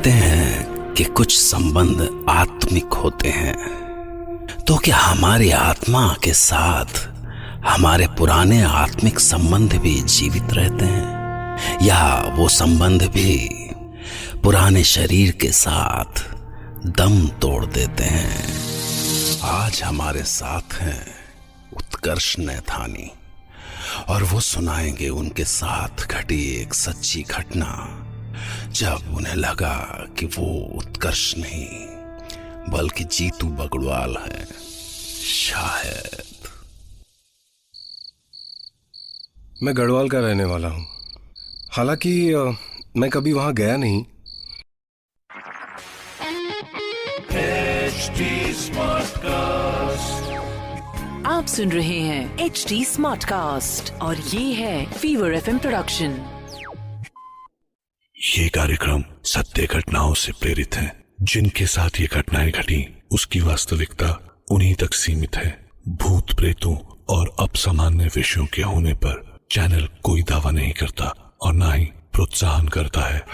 कहते हैं कि कुछ संबंध आत्मिक होते हैं, तो क्या हमारी आत्मा के साथ हमारे पुराने आत्मिक संबंध भी जीवित रहते हैं, या वो संबंध भी पुराने शरीर के साथ दम तोड़ देते हैं? आज हमारे साथ हैं उत्कर्ष नैथानी, और वो सुनाएंगे उनके साथ घटी एक सच्ची घटना, जब उन्हें लगा कि वो उत्कर्ष नहीं बल्कि जीतू बगड़वाल है। शायद मैं गढ़वाल का रहने वाला हूँ, हालांकि मैं कभी वहां गया नहीं। आप सुन रहे हैं HD स्मार्टकास्ट और ये है फीवर FM प्रोडक्शन। ये कार्यक्रम सत्य घटनाओं से प्रेरित है। जिनके साथ ये घटनाएं घटी उसकी वास्तविकता उन्हीं तक सीमित है। भूत प्रेतों और अपसामान्य विषयों के होने पर चैनल कोई दावा नहीं करता और ना ही प्रोत्साहन करता है।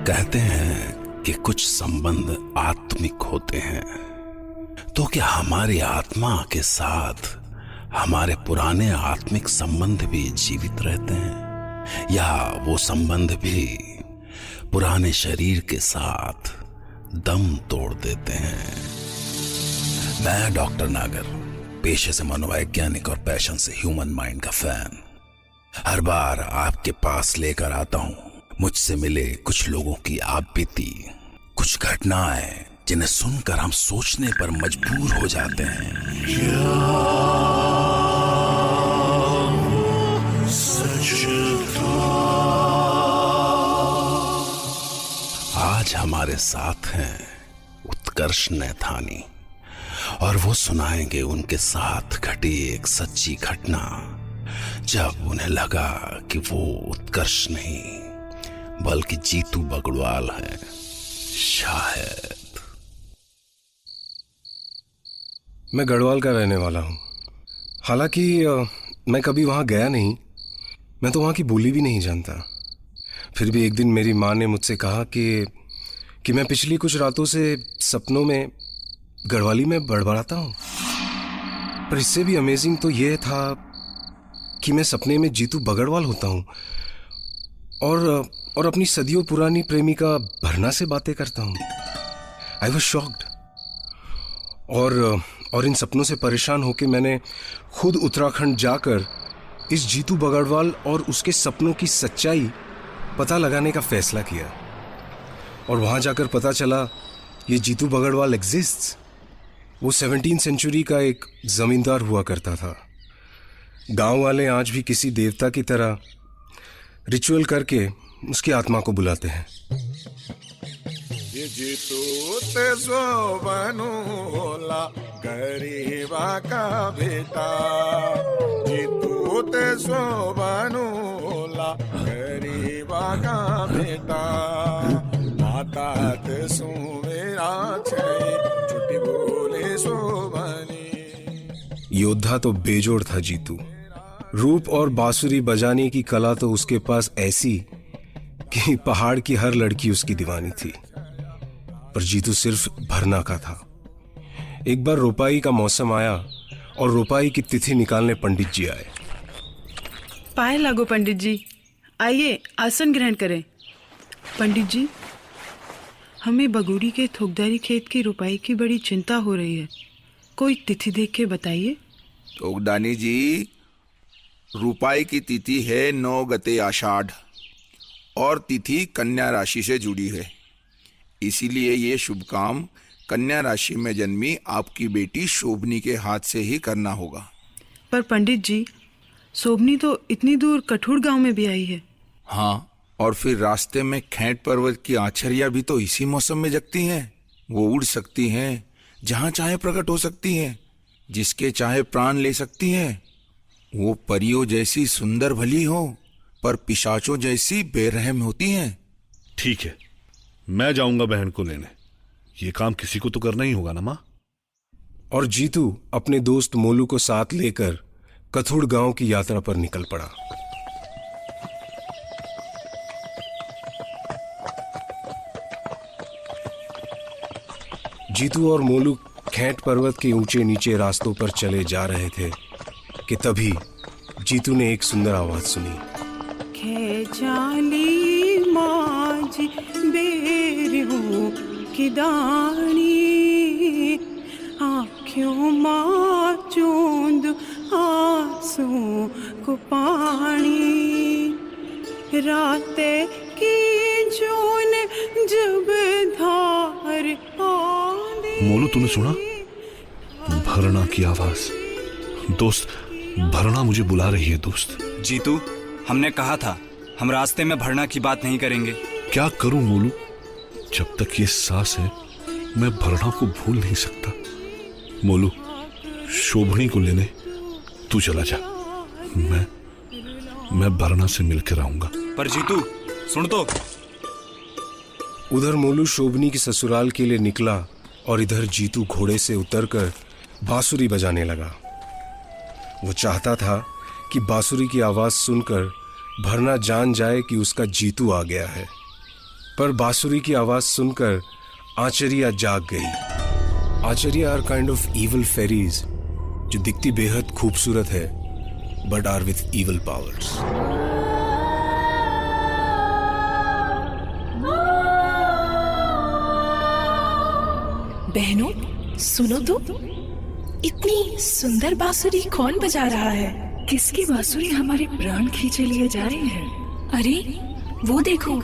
कहते हैं कि कुछ संबंध आत्मिक होते हैं, तो क्या हमारी आत्मा के साथ हमारे पुराने आत्मिक संबंध भी जीवित रहते हैं, या वो संबंध भी पुराने शरीर के साथ दम तोड़ देते हैं? मैं डॉक्टर नागर, पेशे से मनोवैज्ञानिक और पैशन से ह्यूमन माइंड का फैन, हर बार आपके पास लेकर आता हूं मुझसे मिले कुछ लोगों की आप बीती, कुछ घटनाएं जिन्हें सुनकर हम सोचने पर मजबूर हो जाते हैं। आज हमारे साथ हैं उत्कर्ष नैथानी, और वो सुनाएंगे उनके साथ घटी एक सच्ची घटना, जब उन्हें लगा कि वो उत्कर्ष नहीं बल्कि जीतू बगड़वाल है। शायद मैं गढ़वाल का रहने वाला हूँ, हालांकि मैं कभी वहां गया नहीं। मैं तो वहां की बोली भी नहीं जानता। फिर भी एक दिन मेरी माँ ने मुझसे कहा कि मैं पिछली कुछ रातों से सपनों में गढ़वाली में बड़बड़ाता हूँ। पर इससे भी अमेजिंग तो यह था कि मैं सपने में जीतू बगड़वाल होता हूँ और अपनी सदियों पुरानी प्रेमिका भरना से बातें करता हूँ। आई वॉज शॉक्ड, और इन सपनों से परेशान होकर मैंने खुद उत्तराखंड जाकर इस जीतू बगड़वाल और उसके सपनों की सच्चाई पता लगाने का फैसला किया। और वहां जाकर पता चला ये जीतू बगड़वाल एग्जिस्ट्स। वो 17वीं सेंचुरी का एक जमींदार हुआ करता था। गांव वाले आज भी किसी देवता की तरह रिचुअल करके उसकी आत्मा को बुलाते हैं। ये जीतू ते सोबनु होला गरीबा का बेटा, जीतू ते सोबनु होला गरीबा का बेटा, माता ते सुमेरा छई छुट्टी बोले सोबनी। योद्धा तो बेजोड़ था जीतू। रूप और बांसुरी बजाने की कला तो उसके पास ऐसी कि पहाड़ की हर लड़की उसकी दीवानी थी। पर जीतू सिर्फ भरना का था। एक बार रोपाई का मौसम आया और रोपाई की तिथि निकालने पंडित जी आए। पाए लागो पंडित जी, आइए आसन ग्रहण करें। पंडित जी, हमें बगूड़ी के थोकदारी खेत की रोपाई की बड़ी चिंता हो रही है, कोई तिथि देख के बताइए। थोकदानी जी, रुपाई की तिथि है 9 गते आषाढ़ और तिथि कन्या राशि से जुड़ी है। इसीलिए ये शुभ काम कन्या राशि में जन्मी आपकी बेटी शोभनी के हाथ से ही करना होगा। पर पंडित जी, शोभनी तो इतनी दूर कठुर गांव में भी आई है। हाँ, और फिर रास्ते में खेंट पर्वत की आछरिया भी तो इसी मौसम में जगती हैं। वो उड़ सकती हैं, जहाँ चाहे प्रकट हो सकती हैं, जिसके चाहे प्राण ले सकती हैं। वो परियों जैसी सुंदर भली हो, पर पिशाचों जैसी बेरहम होती हैं। ठीक है, मैं जाऊंगा बहन को लेने। ये काम किसी को तो करना ही होगा ना माँ। और जीतू अपने दोस्त मोलू को साथ लेकर कथुड़ गांव की यात्रा पर निकल पड़ा। जीतू और मोलू खैट पर्वत के ऊंचे नीचे रास्तों पर चले जा रहे थे कि तभी जीतू ने एक सुंदर आवाज सुनी। खेचाली माजी बेरियों की दानी, आँखों माँ चूंद आंसू को पानी, राते की जून जब धार आंधी। मोलू, तूने सुना? भरना की आवाज। दोस्त, भरना मुझे बुला रही है। दोस्त जीतू, हमने कहा था हम रास्ते में भरना की बात नहीं करेंगे। क्या करूं मोलू, जब तक ये सांस है मैं भरना को भूल नहीं सकता। मोलू, शोभनी को लेने तू चला जा, मैं भरना से मिलकर आऊंगा। पर जीतू सुन तो। उधर मोलू शोभनी की ससुराल के लिए निकला और इधर जीतू घोड़े से उतरकर बांसुरी बजाने लगा। वो चाहता था कि बांसुरी की आवाज सुनकर भरना जान जाए कि उसका जीतू आ गया है, पर बांसुरी की आवाज सुनकर आचरिया जाग गई। Achariya are kind of evil fairies जो दिखती बेहद खूबसूरत है but are with evil powers. बहनों सुनो तो, इतनी सुंदर बांसुरी कौन बजा रहा है? किसकी बांसुरी हमारे प्राण खींचे लिए जा रही है? अरे वो देखो,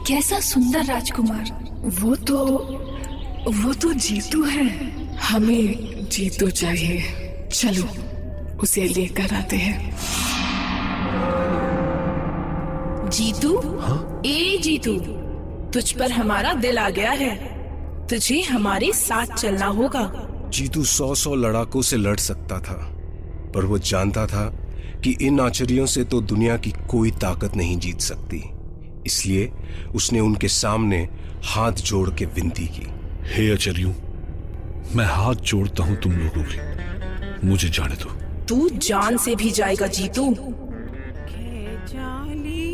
कैसा सुंदर राजकुमार। वो तो जीतू है। हमें जीतू चाहिए, चलो उसे लेकर आते हैं। जीतू? हाँ? ए जीतू, तुझ पर हमारा दिल आ गया है, तुझे हमारे साथ चलना होगा। जीतू 100 लड़ाकों से लड़ सकता था, पर वो जानता था कि इन आचरियों से तो दुनिया की कोई ताकत नहीं जीत सकती। इसलिए उसने उनके सामने हाथ जोड़ के विनती की। हे आचार्यों, मैं हाथ जोड़ता हूं तुम लोगों की, मुझे जाने दो। तू जान से भी जाएगा जीतू। खेचाली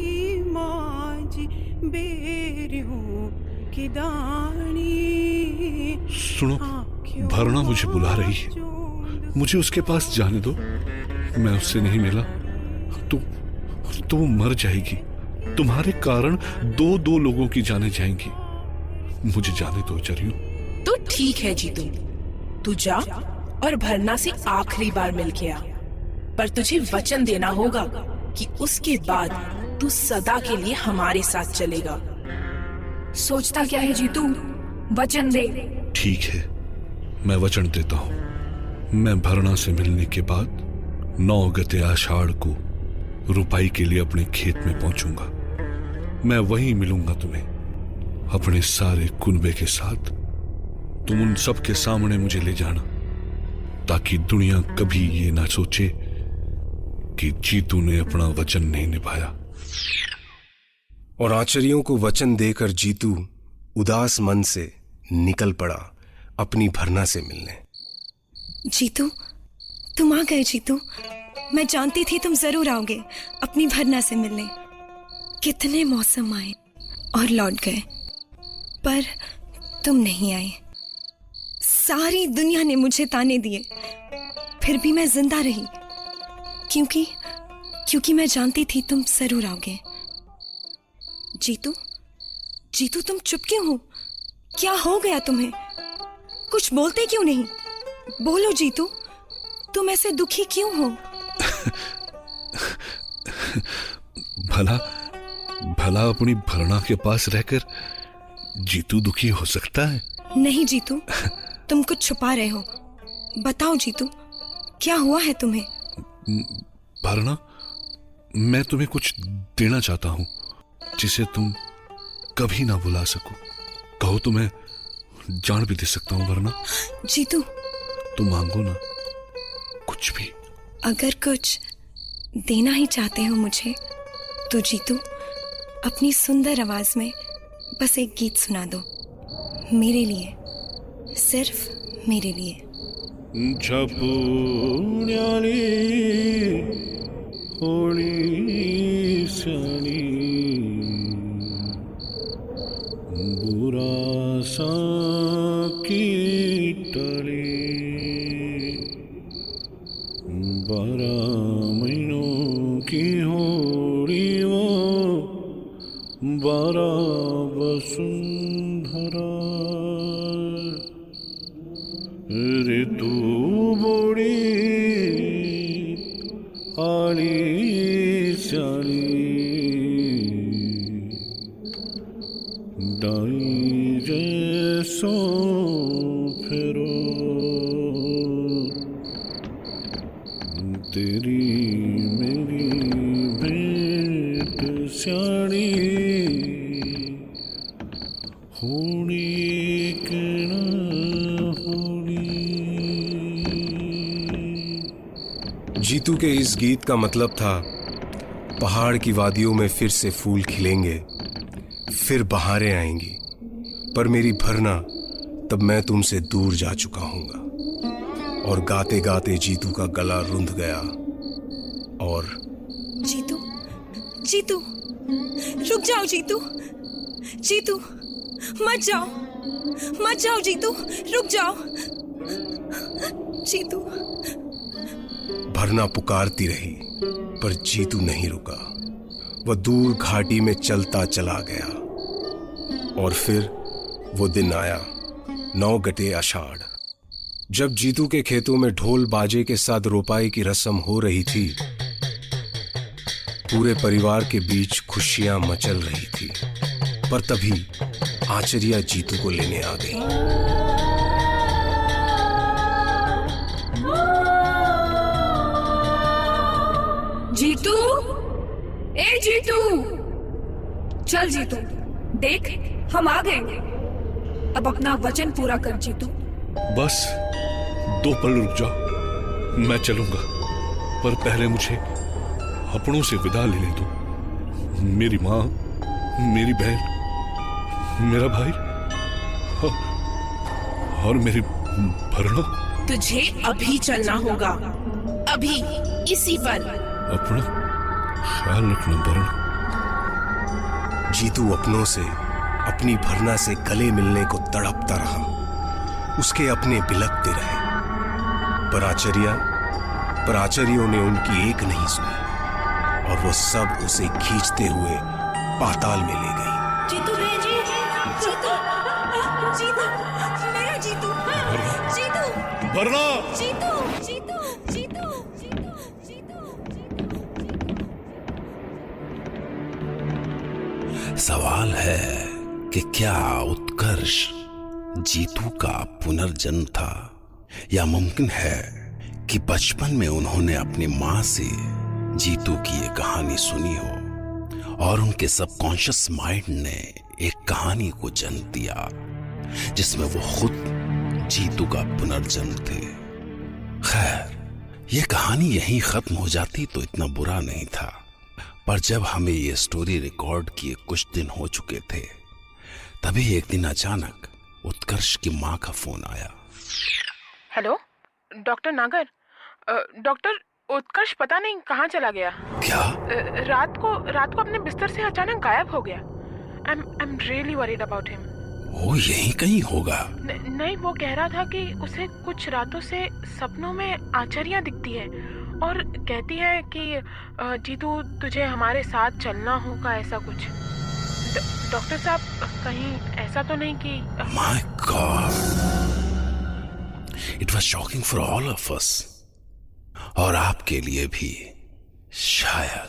माजी बेरियों की दानी। सुनो, भरना मुझे बुला रही है, मुझे उसके पास जाने दो। मैं उससे नहीं मिला तो वो मर जाएगी। तुम्हारे कारण दो लोगों की जानें जाएंगी। मुझे जाने दो आचार्यों। तो ठीक है जीतू, तू जा और भरना से आखिरी बार मिल के आ, पर तुझे वचन देना होगा कि उसके बाद तू सदा के लिए हमारे साथ चलेगा। सोचता क्या है जीतू, वचन दे। ठीक है, मैं वचन देता हूं। मैं भरना से मिलने के बाद 9 गते आषाढ़ को रुपाई के लिए अपने खेत में पहुंचूंगा। मैं वहीं मिलूंगा तुम्हें, अपने सारे कुनबे के साथ। तुम उन सब के सामने मुझे ले जाना, ताकि दुनिया कभी ये ना सोचे कि जीतू ने अपना वचन नहीं निभाया। और आचरियों को वचन देकर जीतू उदास मन से निकल पड़ा अपनी भरना से मिलने। जीतू, तुम आ गए। जीतू, मैं जानती थी तुम जरूर आओगे अपनी भरना से मिलने। कितने मौसम आए और लौट गए, पर तुम नहीं आए। सारी दुनिया ने मुझे ताने दिए, फिर भी मैं जिंदा रही, क्योंकि मैं जानती थी तुम जरूर आओगे। जीतू, जीतू तुम चुप क्यों हो? क्या हो गया तुम्हें? कुछ बोलते क्यों नहीं? बोलो जीतू, तुम ऐसे दुखी क्यों हो? भला अपनी भरना के पास रहकर जीतू दुखी हो सकता है? नहीं जीतू, तुम कुछ छुपा रहे हो। बताओ जीतू, क्या हुआ है तुम्हें? भरना, मैं तुम्हें कुछ देना चाहता हूं जिसे तुम कभी ना भुला सको। कहो तो मैं जान भी दे सकता हूं। भरना जीतू, तुम मांगो ना, कुछ भी। अगर कुछ देना ही चाहते हो मुझे, तो जीतू अपनी सुंदर आवाज में बस एक गीत सुना दो, मेरे लिए, सिर्फ मेरे लिए। छपुण्याली होली सनी बुरा सा की बारा वसुंधरा ऋतु बोड़ी आली स्याली दाई जैसो फेरो तेरी मेरी भेंट स्याणी होनी के ना होनी। जीतू के इस गीत का मतलब था पहाड़ की वादियों में फिर से फूल खिलेंगे, फिर बहारें आएंगी, पर मेरी भरना तब मैं तुमसे दूर जा चुका हूंगा। और गाते गाते जीतू का गला रुंध गया और जीतू, जीतू, रुक जाओ जीतू, जीतू, मत जाओ, मत जाओ जीतू, रुक जाओ जीतू। भरना पुकारती रही पर जीतू नहीं रुका। वह दूर घाटी में चलता चला गया। और फिर वो दिन आया, 9 गते आषाढ़, जब जीतू के खेतों में ढोल बाजे के साथ रोपाई की रस्म हो रही थी। पूरे परिवार के बीच खुशियां मचल रही थी, पर तभी आचरिया जीतू को लेने आ गई। जीतू, ए जीतू, चल जीतू, देख हम आ गए। अब अपना वचन पूरा कर जीतू। बस 2 पल रुक जाओ, मैं चलूंगा, पर पहले मुझे अपनों से विदा लेने दो। मेरी माँ, मेरी बहन, मेरा भाई और मेरी भरना। तुझे अभी चलना होगा, अभी, इसी पल। अपना ख्याल रखना भरना। जीतू अपनों से, अपनी भरना से गले मिलने को तड़पता रहा। उसके अपने बिलखते रहे, पर आचार्यों ने उनकी एक नहीं सुनी और वो सब उसे खींचते हुए पाताल में ले गई। जीतू, जीतू, जीतू, मेरा जीतू, जीतू, भरना, जीतू, जीतू, जीतू, जीतू, जीतू। सवाल है कि क्या उत्कर्ष जीतू का पुनर्जन्म था, या मुमकिन है कि बचपन में उन्होंने अपनी मां से जीतू की ये कहानी सुनी हो और उनके सबकॉन्शियस माइंड ने एक कहानी को जन्म दिया जिसमें वो खुद जीतू का पुनर्जन्म थे। खैर, ये कहानी यहीं खत्म हो जाती तो इतना बुरा नहीं था, पर जब हमें ये स्टोरी रिकॉर्ड किए कुछ दिन हो चुके थे, तभी एक दिन अचानक उत्कर्ष की माँ का फोन आया। हेलो डॉक्टर नागर, डॉक्टर उत्कर्ष पता नहीं कहाँ चला गया। क्या? रात को अपने बिस्तर से अचानक गायब हो गया। I am really worried about him. वो यहीं कहीं होगा। नहीं, वो कह रहा था कि उसे कुछ रातों से सपनों में आचार्या दिखती है और कहती है कि जीतू तुझे हमारे साथ चलना होगा, ऐसा कुछ। डॉक्टर साहब, कहीं ऐसा तो नहीं कि? My God, it was shocking for all of us, और आपके लिए भी शायद।